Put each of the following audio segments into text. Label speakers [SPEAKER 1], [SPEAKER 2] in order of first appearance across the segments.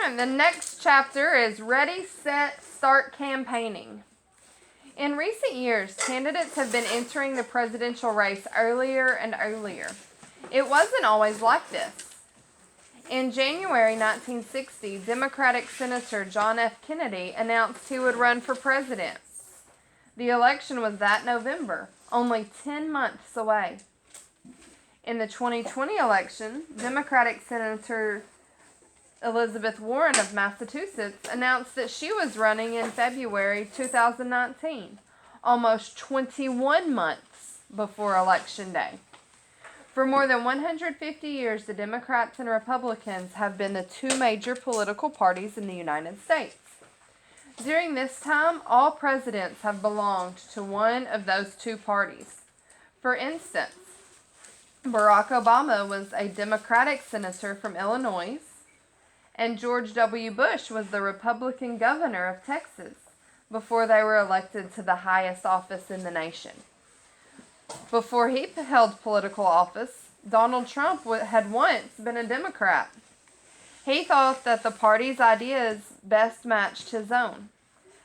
[SPEAKER 1] And the next chapter is Ready, Set, Start Campaigning. In recent years, candidates have been entering the presidential race earlier and earlier. It wasn't always like this. In January 1960, Democratic Senator John F. Kennedy announced he would run for president. The election was that November, only 10 months away. In the 2020 election, Democratic Senator Elizabeth Warren of Massachusetts announced that she was running in February 2019, almost 21 months before Election Day. For more than 150 years, the Democrats and Republicans have been the two major political parties in the United States. During this time, all presidents have belonged to one of those two parties. For instance, Barack Obama was a Democratic senator from Illinois, and George W. Bush was the Republican governor of Texas before they were elected to the highest office in the nation. Before he held political office, Donald Trump had once been a Democrat. He thought that the party's ideas best matched his own.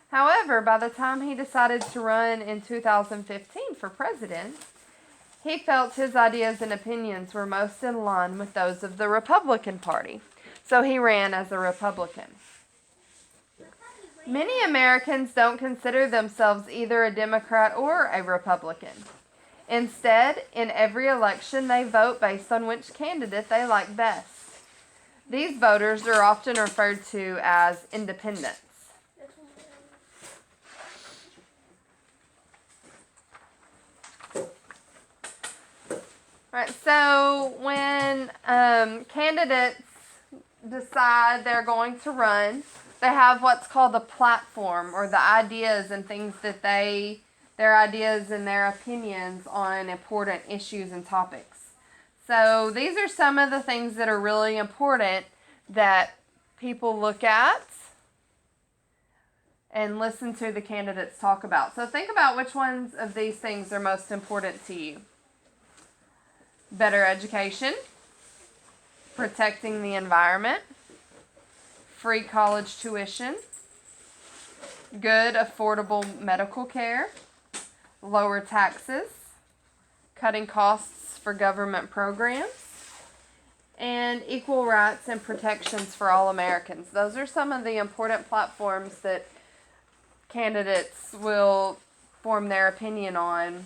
[SPEAKER 1] However, by the time he decided to run in 2015 for president, he felt his ideas and opinions were most in line with those of the Republican Party. So he ran as a Republican. Many Americans don't consider themselves either a Democrat or a Republican. Instead, in every election, they vote based on which candidate they like best. These voters are often referred to as independents. Right, so when candidates decide they're going to run, they have what's called a platform, or the ideas and things that their ideas and their opinions on important issues and topics. So these are some of the things that are really important that people look at and listen to the candidates talk about. So think about which ones of these things are most important to you. Better education, protecting the environment, free college tuition, good affordable medical care, lower taxes, cutting costs for government programs, and equal rights and protections for all Americans. Those are some of the important platforms that candidates will form their opinion on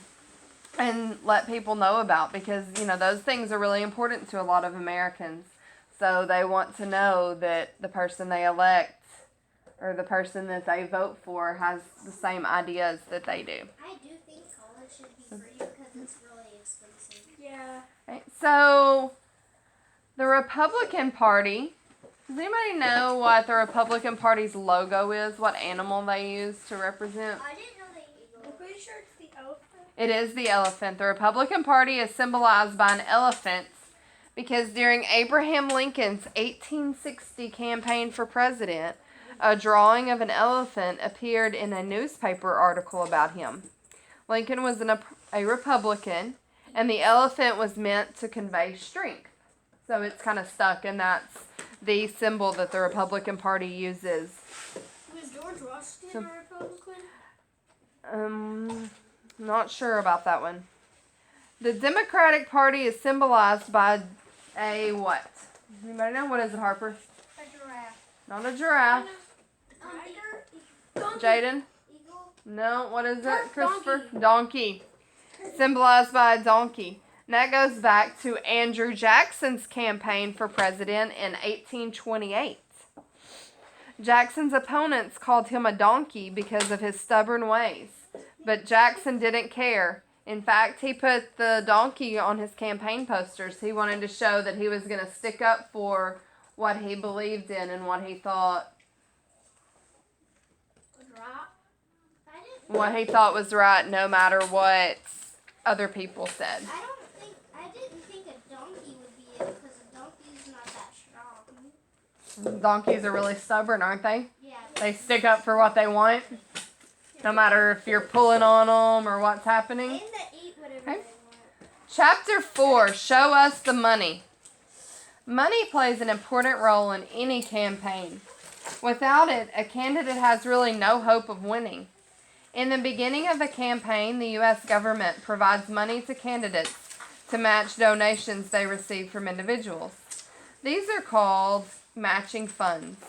[SPEAKER 1] and let people know about, because, those things are really important to a lot of Americans. So they want to know that the person they elect or the person that they vote for has the same ideas that they do.
[SPEAKER 2] I do think college should be free because it's really expensive.
[SPEAKER 3] Yeah.
[SPEAKER 1] Right, so the Republican Party, does anybody know what the Republican Party's logo is? What animal they use to represent?
[SPEAKER 2] I didn't know they.
[SPEAKER 3] I'm pretty sure it's the elephant.
[SPEAKER 1] It is the elephant. The Republican Party is symbolized by an elephant because during Abraham Lincoln's 1860 campaign for president, a drawing of an elephant appeared in a newspaper article about him. Lincoln was a Republican, and the elephant was meant to convey strength. So it's kind of stuck, and that's the symbol that the Republican Party uses.
[SPEAKER 3] Was George Washington a Republican?
[SPEAKER 1] Not sure about that one. The Democratic Party is symbolized by a what? Anybody know? What is it, Harper?
[SPEAKER 3] A giraffe.
[SPEAKER 1] Not a giraffe.
[SPEAKER 3] Donkey.
[SPEAKER 1] Jaden?
[SPEAKER 2] Eagle.
[SPEAKER 1] No, what is it, Christopher?
[SPEAKER 3] Donkey.
[SPEAKER 1] Donkey. Symbolized by a donkey. And that goes back to Andrew Jackson's campaign for president in 1828. Jackson's opponents called him a donkey because of his stubborn ways, but Jackson didn't care. In fact, he put the donkey on his campaign posters. He wanted to show that he was going to stick up for what he believed in and what he thought was right, no matter what other people said.
[SPEAKER 2] I didn't think a donkey would be it because a donkey's not that strong.
[SPEAKER 1] Donkeys are really stubborn, aren't they?
[SPEAKER 2] Yeah.
[SPEAKER 1] They stick up for what they want, no matter if you're pulling on them or what's happening.
[SPEAKER 2] And they eat whatever
[SPEAKER 1] Okay.
[SPEAKER 2] they want.
[SPEAKER 1] Chapter 4, Show Us the Money. Money plays an important role in any campaign. Without it, a candidate has really no hope of winning. In the beginning of a campaign, the U.S. government provides money to candidates to match donations they receive from individuals. These are called matching funds.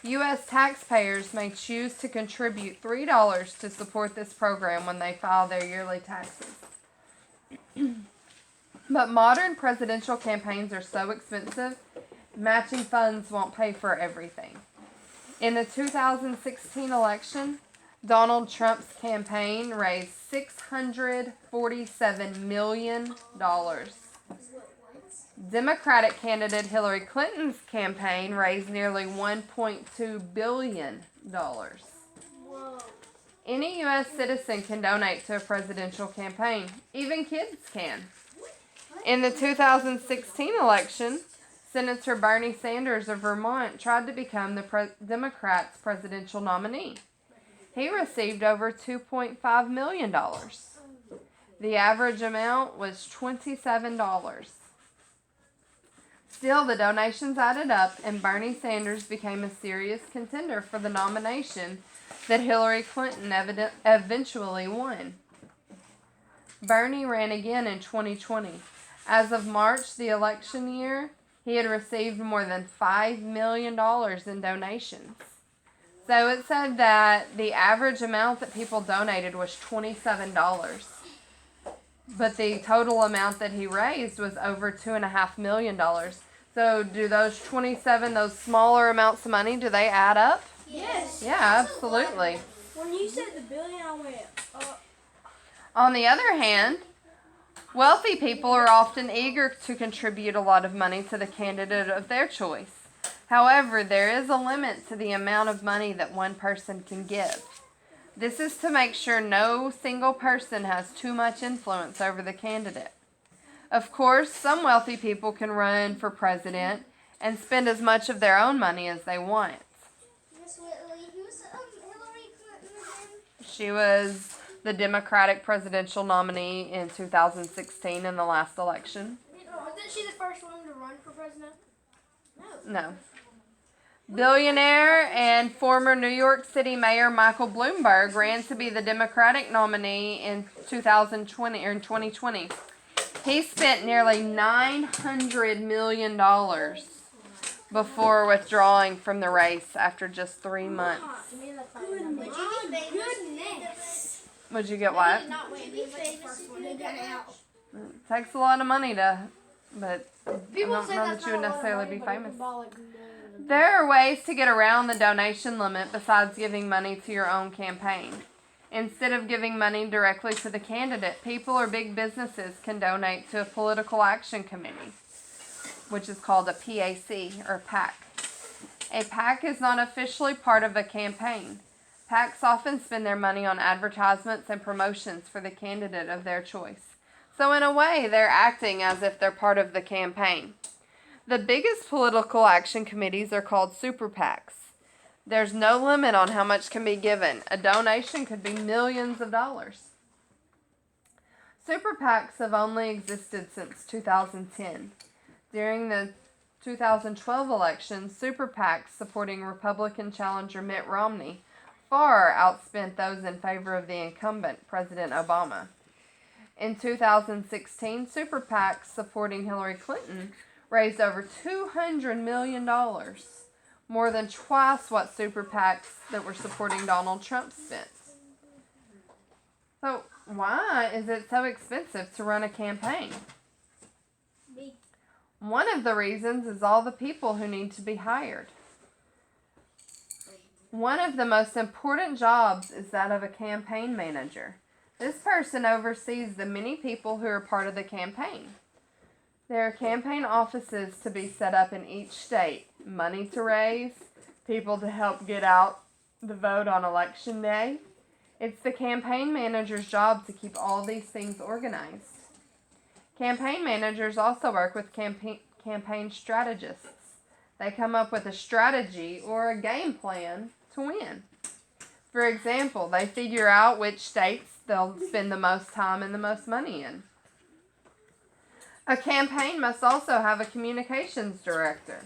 [SPEAKER 1] U.S. taxpayers may choose to contribute $3 to support this program when they file their yearly taxes. But modern presidential campaigns are so expensive, matching funds won't pay for everything. In the 2016 election, Donald Trump's campaign raised $647 million. Democratic candidate Hillary Clinton's campaign raised nearly $1.2 billion.
[SPEAKER 3] Whoa.
[SPEAKER 1] Any U.S. citizen can donate to a presidential campaign. Even kids can. In the 2016 election, Senator Bernie Sanders of Vermont tried to become the Democrats' presidential nominee. He received over $2.5 million. The average amount was $27. Still, the donations added up, and Bernie Sanders became a serious contender for the nomination that Hillary Clinton eventually won. Bernie ran again in 2020. As of March, the election year, he had received more than $5 million in donations. So it said that the average amount that people donated was $27. But the total amount that he raised was over $2.5 million. So do those 27, those smaller amounts of money, do they add up?
[SPEAKER 3] Yes.
[SPEAKER 1] Yeah, absolutely.
[SPEAKER 3] When you said the billion, I went,
[SPEAKER 1] On the other hand, wealthy people are often eager to contribute a lot of money to the candidate of their choice. However, there is a limit to the amount of money that one person can give. This is to make sure no single person has too much influence over the candidate. Of course, some wealthy people can run for president and spend as much of their own money as they want.
[SPEAKER 2] Miss Whitley, who's Hillary Clinton again?
[SPEAKER 1] She was the Democratic presidential nominee in 2016 in the last election.
[SPEAKER 3] wasn't she the first one to run for president?
[SPEAKER 1] No. Billionaire and former New York City Mayor Michael Bloomberg ran to be the Democratic nominee in 2020. He spent nearly $900 million before withdrawing from the race after just 3 months.
[SPEAKER 2] Goodness.
[SPEAKER 1] Would you get what?
[SPEAKER 2] Not wait, he was like the first one to get out.
[SPEAKER 1] It takes a lot of money but I
[SPEAKER 3] People
[SPEAKER 1] don't
[SPEAKER 3] say
[SPEAKER 1] know
[SPEAKER 3] that's
[SPEAKER 1] that you would
[SPEAKER 3] not a lot of
[SPEAKER 1] necessarily
[SPEAKER 3] money,
[SPEAKER 1] be
[SPEAKER 3] but it
[SPEAKER 1] famous.
[SPEAKER 3] could buy, like,
[SPEAKER 1] There are ways to get around the donation limit besides giving money to your own campaign. Instead of giving money directly to the candidate, people or big businesses can donate to a political action committee, which is called a PAC or PAC. A PAC is not officially part of a campaign. PACs often spend their money on advertisements and promotions for the candidate of their choice. So in a way, they're acting as if they're part of the campaign. The biggest political action committees are called super PACs. There's no limit on how much can be given. A donation could be millions of dollars. Super PACs have only existed since 2010. During the 2012 election, super PACs supporting Republican challenger Mitt Romney far outspent those in favor of the incumbent, President Obama. In 2016, super PACs supporting Hillary Clinton raised over $200 million, more than twice what super PACs that were supporting Donald Trump spent. So why is it so expensive to run a campaign? One of the reasons is all the people who need to be hired. One of the most important jobs is that of a campaign manager. This person oversees the many people who are part of the campaign. There are campaign offices to be set up in each state, money to raise, people to help get out the vote on election day. It's the campaign manager's job to keep all these things organized. Campaign managers also work with campaign strategists. They come up with a strategy or a game plan to win. For example, they figure out which states they'll spend the most time and the most money in. A campaign must also have a communications director.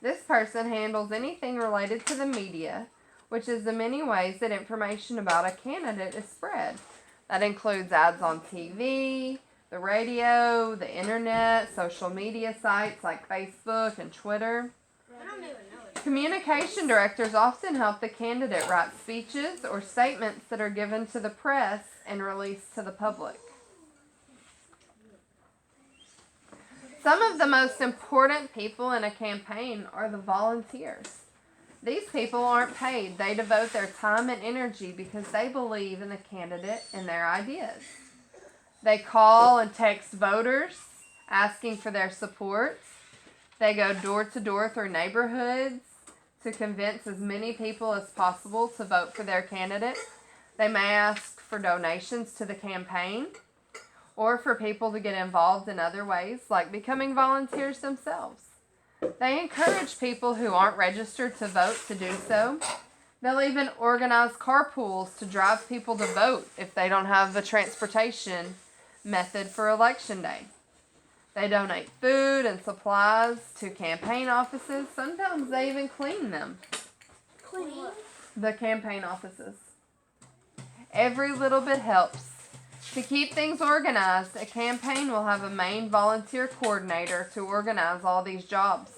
[SPEAKER 1] This person handles anything related to the media, which is the many ways that information about a candidate is spread. That includes ads on TV, the radio, the internet, social media sites like Facebook and Twitter.
[SPEAKER 3] I don't even know it.
[SPEAKER 1] Communication directors often help the candidate write speeches or statements that are given to the press and released to the public. Some of the most important people in a campaign are the volunteers. These people aren't paid. They devote their time and energy because they believe in the candidate and their ideas. They call and text voters asking for their support. They go door to door through neighborhoods to convince as many people as possible to vote for their candidate. They may ask for donations to the campaign or for people to get involved in other ways, like becoming volunteers themselves. They encourage people who aren't registered to vote to do so. They'll even organize carpools to drive people to vote if they don't have the transportation method for election day. They donate food and supplies to campaign offices. Sometimes they even clean them.
[SPEAKER 3] Clean what?
[SPEAKER 1] The campaign offices. Every little bit helps. To keep things organized, a campaign will have a main volunteer coordinator to organize all these jobs.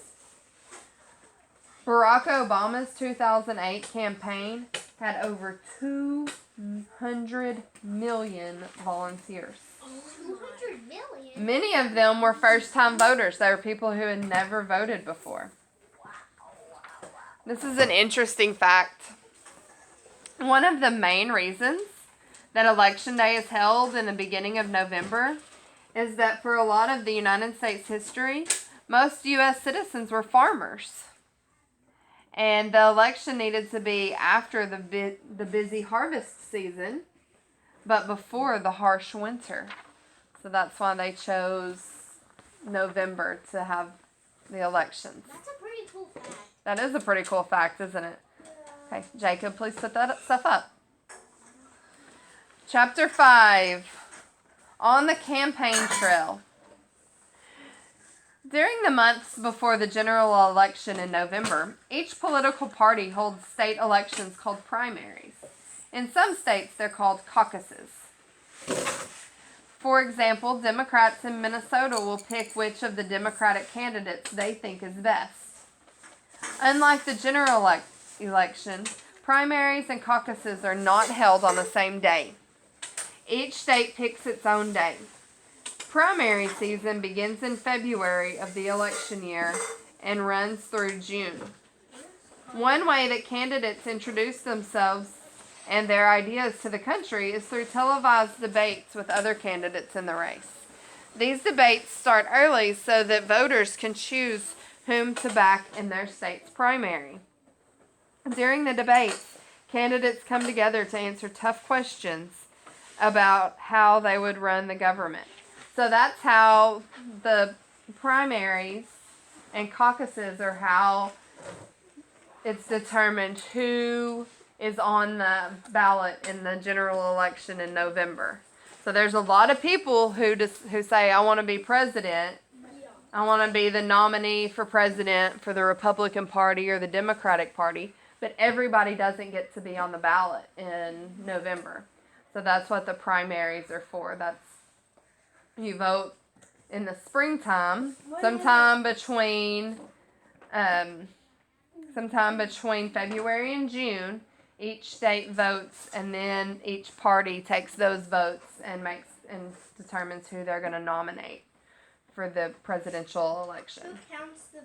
[SPEAKER 1] Barack Obama's 2008 campaign had over 200 million volunteers.
[SPEAKER 2] 200 million?
[SPEAKER 1] Many of them were first-time voters. They were people who had never voted before. This is an interesting fact. One of the main reasons that Election Day is held in the beginning of November is that for a lot of the United States history, most U.S. citizens were farmers. And the election needed to be after the busy harvest season, but before the harsh winter. So that's why they chose November to have the elections.
[SPEAKER 2] That's a pretty cool fact.
[SPEAKER 1] That is a pretty cool fact, isn't it? Okay, Jacob, please put that stuff up. Chapter 5, On the Campaign Trail. During the months before the general election in November, each political party holds state elections called primaries. In some states, they're called caucuses. For example, Democrats in Minnesota will pick which of the Democratic candidates they think is best. Unlike the general election, primaries and caucuses are not held on the same day. Each state picks its own day. Primary season begins in February of the election year and runs through June. One way that candidates introduce themselves and their ideas to the country is through televised debates with other candidates in the race. These debates start early so that voters can choose whom to back in their state's primary. During the debates, candidates come together to answer tough questions about how they would run the government. So that's how the primaries and caucuses are how it's determined who is on the ballot in the general election in November. So there's a lot of people who say, I want to be president. I want to be the nominee for president for the Republican Party or the Democratic Party. But everybody doesn't get to be on the ballot in November. So that's what the primaries are for. You vote in the springtime, sometime between February and June. Each state votes, and then each party takes those votes and determines who they're going to nominate for the presidential election.
[SPEAKER 2] Who counts the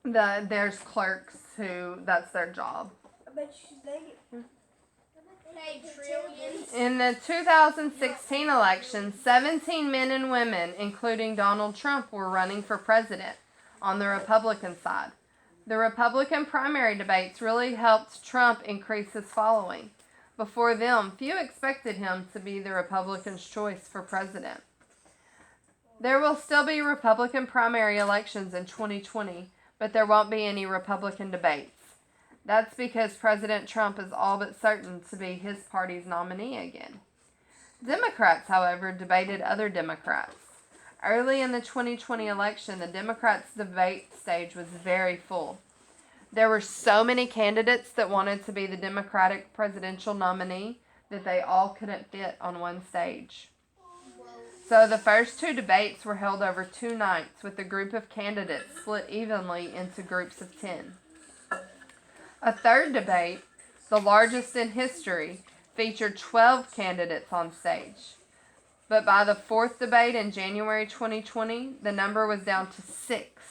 [SPEAKER 2] votes?
[SPEAKER 1] There's clerks that's their job.
[SPEAKER 3] I bet they
[SPEAKER 2] Hey, trillions.
[SPEAKER 1] In the 2016 election, 17 men and women, including Donald Trump, were running for president on the Republican side. The Republican primary debates really helped Trump increase his following. Before them, few expected him to be the Republicans' choice for president. There will still be Republican primary elections in 2020, but there won't be any Republican debates. That's because President Trump is all but certain to be his party's nominee again. Democrats, however, debated other Democrats. Early in the 2020 election, the Democrats' debate stage was very full. There were so many candidates that wanted to be the Democratic presidential nominee that they all couldn't fit on one stage. So the first two debates were held over 2 nights with the group of candidates split evenly into groups of 10. A third debate, the largest in history, featured 12 candidates on stage. But by the fourth debate in January 2020, the number was down to 6.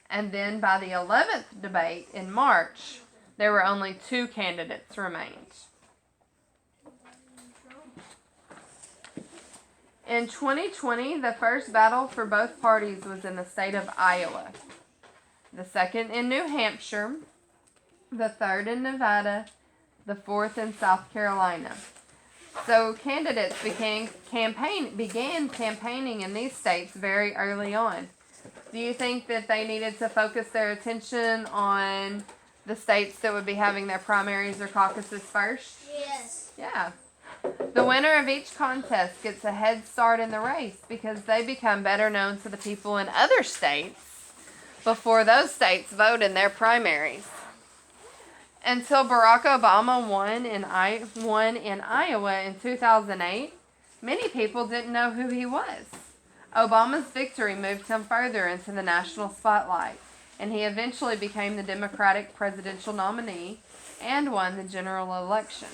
[SPEAKER 1] And then by the 11th debate in March, there were only 2 candidates remained. In 2020, the first battle for both parties was in the state of Iowa, the second in New Hampshire, the third in Nevada, the fourth in South Carolina. So candidates began campaigning in these states very early on. Do you think that they needed to focus their attention on the states that would be having their primaries or caucuses first?
[SPEAKER 2] Yes.
[SPEAKER 1] Yeah. The winner of each contest gets a head start in the race because they become better known to the people in other states before those states vote in their primaries. Until Barack Obama won in Iowa in 2008, many people didn't know who he was. Obama's victory moved him further into the national spotlight, and he eventually became the Democratic presidential nominee and won the general election.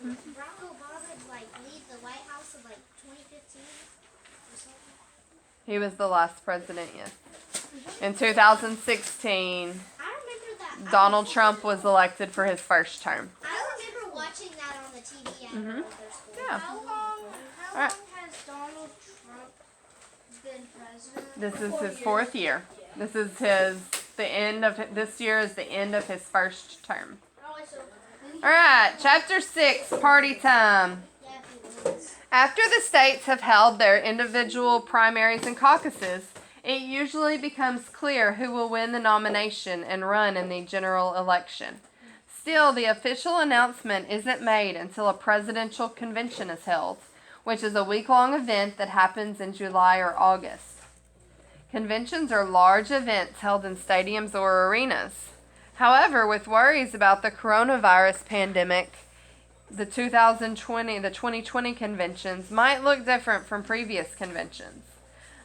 [SPEAKER 2] Didn't Barack Obama leave the White House in 2015 or something?
[SPEAKER 1] He was the last president, yes. In 2016,
[SPEAKER 2] I remember that.
[SPEAKER 1] Donald Trump was elected for his first term.
[SPEAKER 2] I remember watching that on the TV at older school.
[SPEAKER 1] Yeah.
[SPEAKER 3] How long
[SPEAKER 1] Alright.
[SPEAKER 3] has Donald Trump been president?
[SPEAKER 1] This is
[SPEAKER 3] 4
[SPEAKER 1] his
[SPEAKER 3] years.
[SPEAKER 1] 4th year. This is this year is the end of his first term.
[SPEAKER 3] Oh, I saw.
[SPEAKER 1] Alright, chapter 6, party time.
[SPEAKER 2] Yeah, if he wins.
[SPEAKER 1] After the states have held their individual primaries and caucuses, it usually becomes clear who will win the nomination and run in the general election. Still, the official announcement isn't made until a presidential convention is held, which is a week-long event that happens in July or August. Conventions are large events held in stadiums or arenas. However, with worries about the coronavirus pandemic, the 2020 conventions might look different from previous conventions.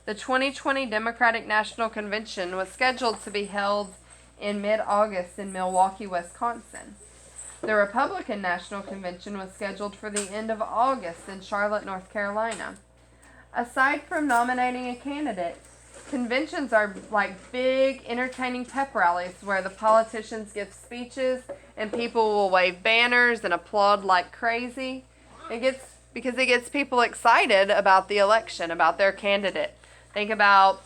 [SPEAKER 1] The 2020 Democratic National Convention was scheduled to be held in mid-August in Milwaukee, Wisconsin. The Republican National Convention was scheduled for the end of August in Charlotte, North Carolina. Aside from nominating a candidate, conventions are like big, entertaining pep rallies where the politicians give speeches and people will wave banners and applaud like crazy. Because it gets people excited about the election, about their candidate. Think about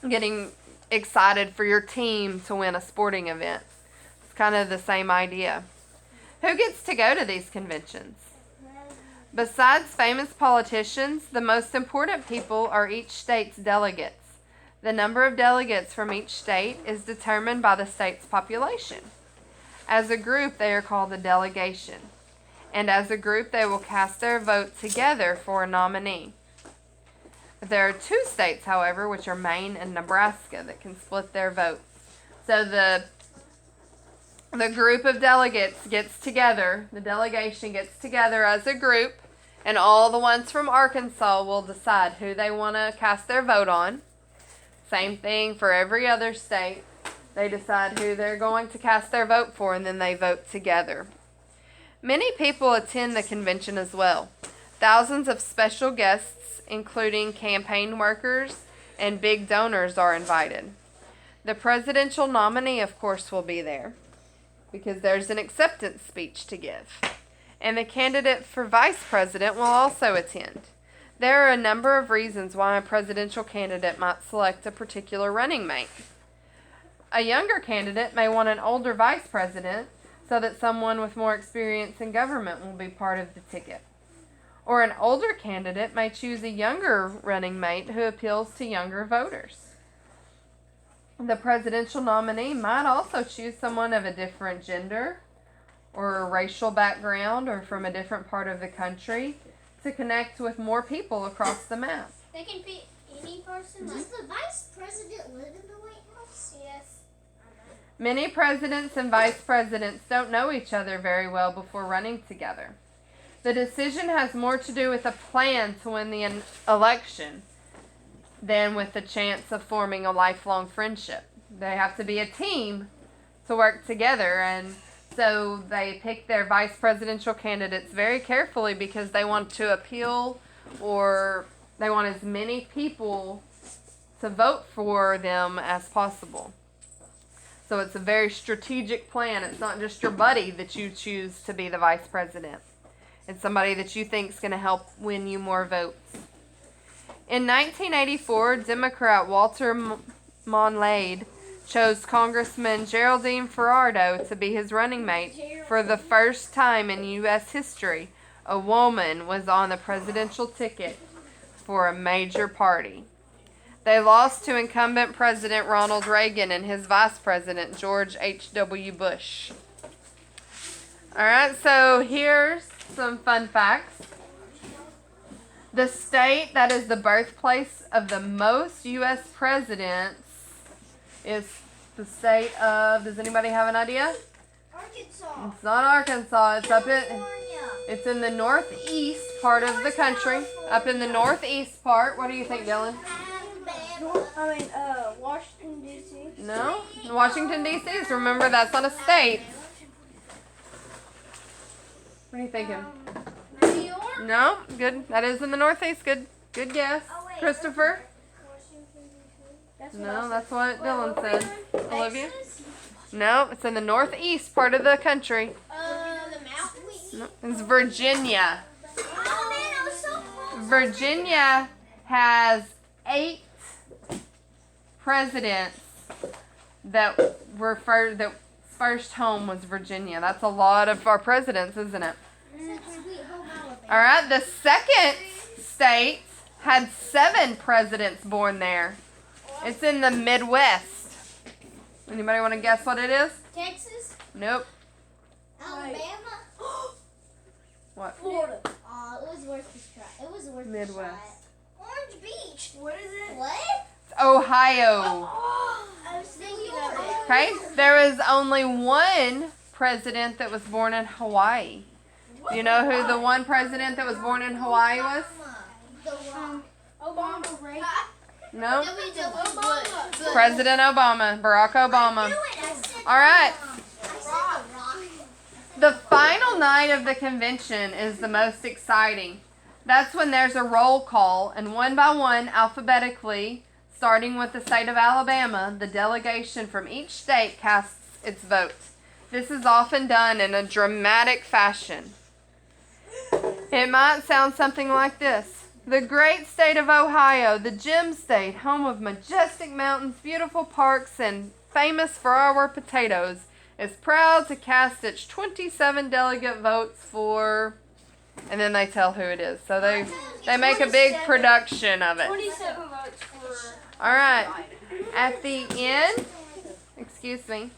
[SPEAKER 1] getting excited for your team to win a sporting event. It's kind of the same idea. Who gets to go to these conventions? Besides famous politicians, the most important people are each state's delegates. The number of delegates from each state is determined by the state's population. As a group, they are called a delegation. And as a group, they will cast their vote together for a nominee. There are 2 states, however, which are Maine and Nebraska, that can split their votes. So the group of delegates gets together, the delegation gets together as a group, and all the ones from Arkansas will decide who they want to cast their vote on. Same thing for every other state. They decide who they're going to cast their vote for, and then they vote together. Many people attend the convention as well. Thousands of special guests, including campaign workers and big donors, are invited. The presidential nominee, of course, will be there because there's an acceptance speech to give. And the candidate for vice president will also attend. There are a number of reasons why a presidential candidate might select a particular running mate. A younger candidate may want an older vice president so that someone with more experience in government will be part of the ticket. Or an older candidate may choose a younger running mate who appeals to younger voters. The presidential nominee might also choose someone of a different gender or a racial background or from a different part of the country to connect with more people across the map.
[SPEAKER 2] They can pick any person. Does the vice president live in the White House? Yes.
[SPEAKER 1] Many presidents and vice presidents don't know each other very well before running together. The decision has more to do with a plan to win the election than with the chance of forming a lifelong friendship. They have to be a team to work together, and so they pick their vice presidential candidates very carefully because they want to appeal, or they want as many people to vote for them as possible. So it's a very strategic plan. It's not just your buddy that you choose to be the vice president. It's somebody that you think is going to help win you more votes. In 1984, Democrat Walter Monlade chose Congressman Geraldine Ferraro to be his running mate. For the first time in U.S. history, a woman was on the presidential ticket for a major party. They lost to incumbent President Ronald Reagan and his vice president, George H.W. Bush. All right, so here's some fun facts. The state that is the birthplace of the most U.S. presidents is the state of, does anybody have an idea?
[SPEAKER 2] Arkansas.
[SPEAKER 1] It's not Arkansas. It's up in,
[SPEAKER 2] California.
[SPEAKER 1] it's in the northeast part of the country. Up in the northeast part. What do you think, Dylan?
[SPEAKER 3] Washington, D.C.
[SPEAKER 1] No? Washington, D.C. Remember, that's not a state. What are you thinking?
[SPEAKER 2] New York.
[SPEAKER 1] No? Good. That is in the northeast. Good guess.
[SPEAKER 2] Oh, wait.
[SPEAKER 1] Christopher?
[SPEAKER 3] Washington, D.C.
[SPEAKER 1] No, that's what Dylan said. Olivia?
[SPEAKER 2] Texas.
[SPEAKER 1] No, it's in the northeast part of the country.
[SPEAKER 2] The mountains.
[SPEAKER 1] No, it's Virginia.
[SPEAKER 2] Oh man, I was so close.
[SPEAKER 1] Virginia has 8 presidents that were that first home was Virginia. That's a lot of our presidents, isn't it?
[SPEAKER 2] Sweet home Alabama.
[SPEAKER 1] All right, the second state had 7 presidents born there. It's in the Midwest. Anybody want to guess what it is?
[SPEAKER 2] Texas.
[SPEAKER 1] Nope.
[SPEAKER 2] Alabama.
[SPEAKER 1] What?
[SPEAKER 3] Florida.
[SPEAKER 2] Oh, it was worth the try. It was worth the
[SPEAKER 1] Midwest.
[SPEAKER 2] shot. Orange Beach.
[SPEAKER 3] What is it?
[SPEAKER 2] What?
[SPEAKER 1] It's Ohio.
[SPEAKER 2] Oh, I was thinking of it.
[SPEAKER 1] Okay, there was only one president that was born in Hawaii. Do you know who the one president that was born in Hawaii was?
[SPEAKER 2] The one.
[SPEAKER 3] Obama, right?
[SPEAKER 1] No?
[SPEAKER 2] Obama.
[SPEAKER 1] President Obama, Barack Obama. All right. The final night of the convention is the most exciting. That's when there's a roll call, and one by one, alphabetically, starting with the state of Alabama, the delegation from each state casts its vote. This is often done in a dramatic fashion. It might sound something like this. The great state of Ohio, the gem state, home of majestic mountains, beautiful parks, and famous for our potatoes, is proud to cast its 27 delegate votes for, and then they tell who it is. So they make a big production of it.
[SPEAKER 3] 27 votes for.
[SPEAKER 1] All right. At the end, excuse me.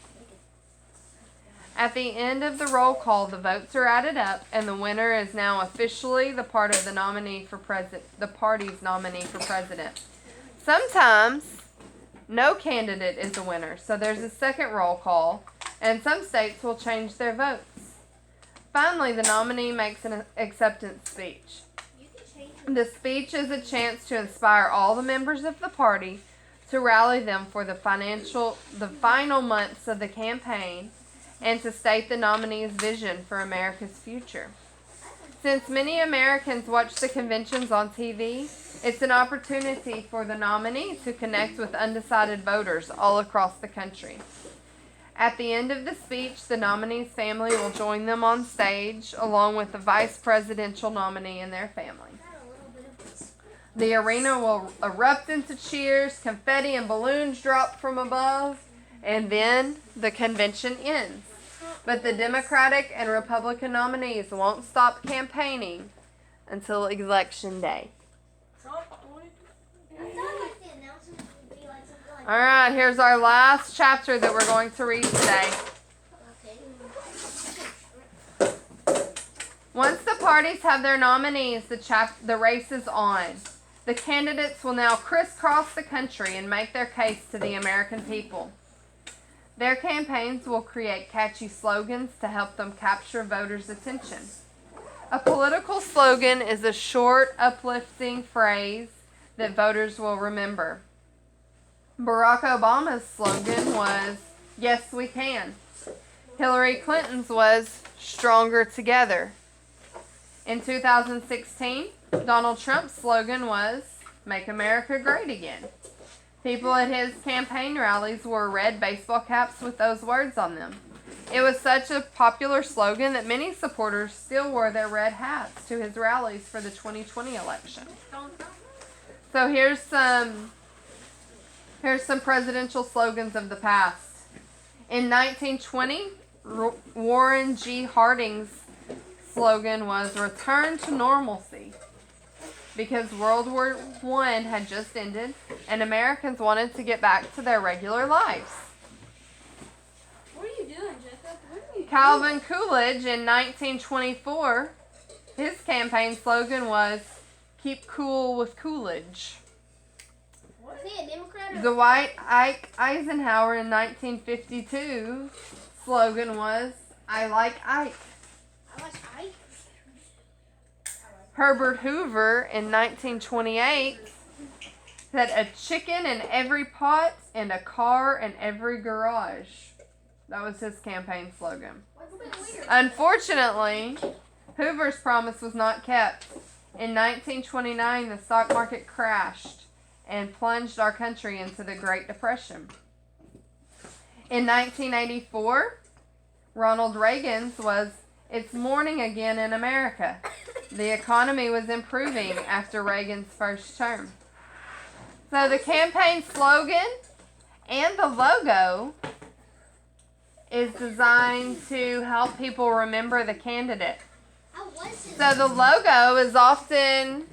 [SPEAKER 1] At the end of the roll call, the votes are added up, and the winner is now officially the party's nominee for president. Sometimes no candidate is a winner, so there's a second roll call, and some states will change their votes. Finally, the nominee makes an acceptance speech. The speech is a chance to inspire all the members of the party to rally them for the final months of the campaign and to state the nominee's vision for America's future. Since many Americans watch the conventions on TV, it's an opportunity for the nominee to connect with undecided voters all across the country. At the end of the speech, the nominee's family will join them on stage, along with the vice presidential nominee and their family. The arena will erupt into cheers, confetti and balloons drop from above, and then the convention ends. But the Democratic and Republican nominees won't stop campaigning until Election Day. All right, here's our last chapter that we're going to read today. Once the parties have their nominees, the race is on. The candidates will now crisscross the country and make their case to the American people. Their campaigns will create catchy slogans to help them capture voters' attention. A political slogan is a short, uplifting phrase that voters will remember. Barack Obama's slogan was, "Yes, we can." Hillary Clinton's was, "Stronger together." In 2016, Donald Trump's slogan was, "Make America Great Again." People at his campaign rallies wore red baseball caps with those words on them. It was such a popular slogan that many supporters still wore their red hats to his rallies for the 2020 election. So here's some presidential slogans of the past. In 1920, Warren G. Harding's slogan was "Return to Normalcy," because World War I had just ended and Americans wanted to get back to their regular lives.
[SPEAKER 3] What are you doing, Jacob? What are you
[SPEAKER 1] Calvin Coolidge in 1924, his campaign slogan was "Keep cool with Coolidge."
[SPEAKER 2] Is he a Democrat or
[SPEAKER 1] Dwight Ike Eisenhower in 1952 slogan was "I like Ike."
[SPEAKER 2] I like Ike.
[SPEAKER 1] Herbert Hoover in 1928 said "A chicken in every pot and a car in every garage." That was his campaign slogan.
[SPEAKER 2] What's the weird?
[SPEAKER 1] Unfortunately, Hoover's promise was not kept. In 1929, the stock market crashed and plunged our country into the Great Depression. In 1984, Ronald Reagan's was "It's morning again in America." The economy was improving after Reagan's first term. So the campaign slogan and the logo is designed to help people remember the candidate. So the logo is often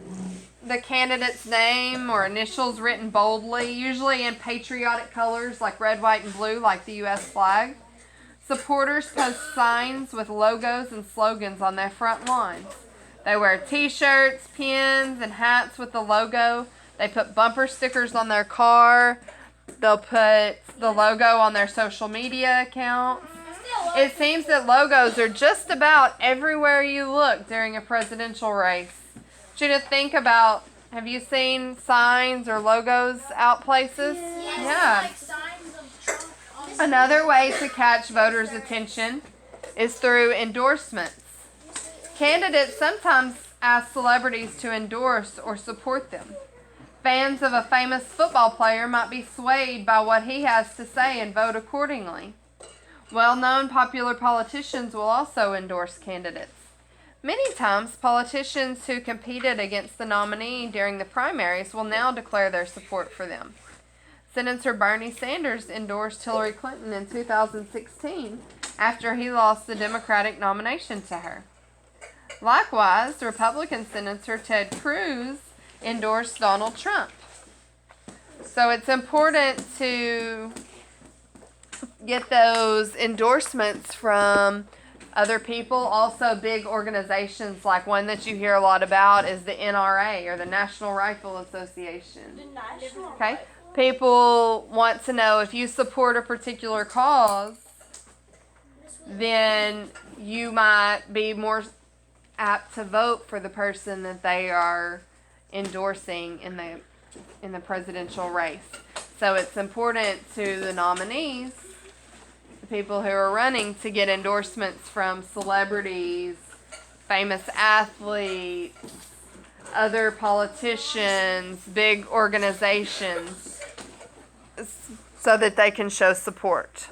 [SPEAKER 1] the candidate's name or initials written boldly, usually in patriotic colors like red, white, and blue, like the U.S. flag. Supporters post signs with logos and slogans on their front lawns. They wear t-shirts, pins, and hats with the logo. They put bumper stickers on their car. They'll put the logo on their social media accounts. It seems that logos are just about everywhere you look during a presidential race. I want you to think about, have you seen signs or logos out places? Yeah.
[SPEAKER 2] Like signs of Trump.
[SPEAKER 1] Another way to catch voters' attention is through endorsements. Candidates sometimes ask celebrities to endorse or support them. Fans of a famous football player might be swayed by what he has to say and vote accordingly. Well-known popular politicians will also endorse candidates. Many times, politicians who competed against the nominee during the primaries will now declare their support for them. Senator Bernie Sanders endorsed Hillary Clinton in 2016 after he lost the Democratic nomination to her. Likewise, Republican Senator Ted Cruz endorsed Donald Trump. So it's important to get those endorsements from other people. Also, big organizations, like one that you hear a lot about is the NRA, or the National Rifle Association.
[SPEAKER 3] The national.
[SPEAKER 1] Okay? People want to know if you support a particular cause, then you might be more apt to vote for the person that they are endorsing in the presidential race. So it's important to the nominees, the people who are running, to get endorsements from celebrities, famous athletes, other politicians, big organizations, so that they can show support.